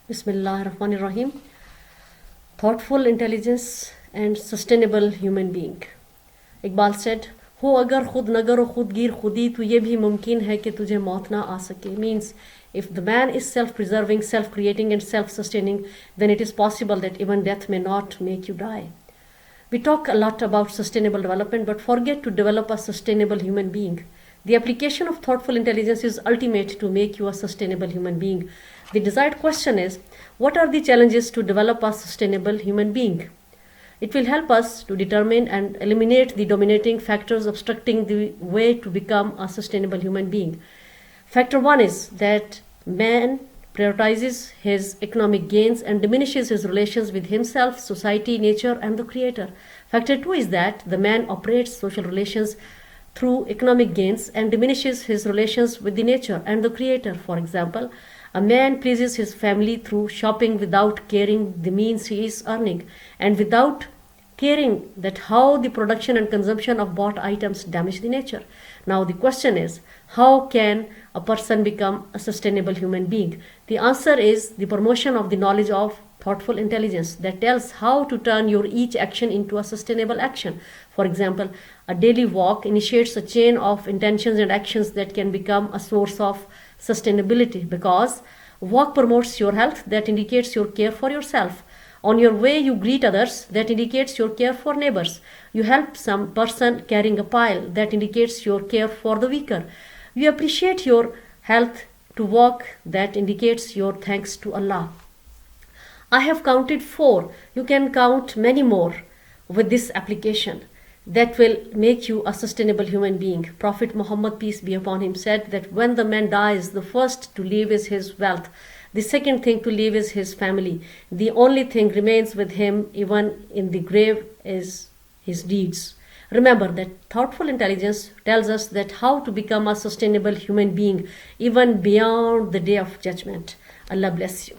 Bismillahirrahmanirrahim. Thoughtful intelligence and sustainable human being. Iqbal said, हो अगर खुद नगर खुद गिर खुदी तो ये भी मुमकिन है कि तुझे मौत ना आ सके. Means if the man is self-preserving, self-creating and self-sustaining, then it is possible that even death may not make you die. We talk a lot about sustainable development but forget to develop a sustainable human being. The application of thoughtful intelligence is ultimate to make you a sustainable human being. The desired question is, what are the challenges to develop a sustainable human being? It will help us to determine and eliminate the dominating factors obstructing the way to become a sustainable human being. Factor 1 is that man prioritizes his economic gains and diminishes his relations with himself, society, nature, and the creator. Factor 2 is that the man operates social relations through economic gains and diminishes his relations with the nature and the creator. For example, a man pleases his family through shopping without caring the means he is earning and without caring that how the production and consumption of bought items damage the nature. Now the question is, how can a person become a sustainable human being? The answer is the promotion of the knowledge of thoughtful intelligence that tells how to turn your each action into a sustainable action. For example, a daily walk initiates a chain of intentions and actions that can become a source of sustainability because walk promotes your health, that indicates your care for yourself. On your way you greet others, that indicates your care for neighbors. You help some person carrying a pile, that indicates your care for the weaker. You appreciate your health to walk, that indicates your thanks to Allah. I have counted 4. You can count many more with this application that will make you a sustainable human being. Prophet Muhammad, peace be upon him, said that when the man dies, the first to leave is his wealth. The second thing to leave is his family. The only thing remains with him even in the grave is his deeds. Remember that thoughtful intelligence tells us that how to become a sustainable human being even beyond the day of judgment. Allah bless you.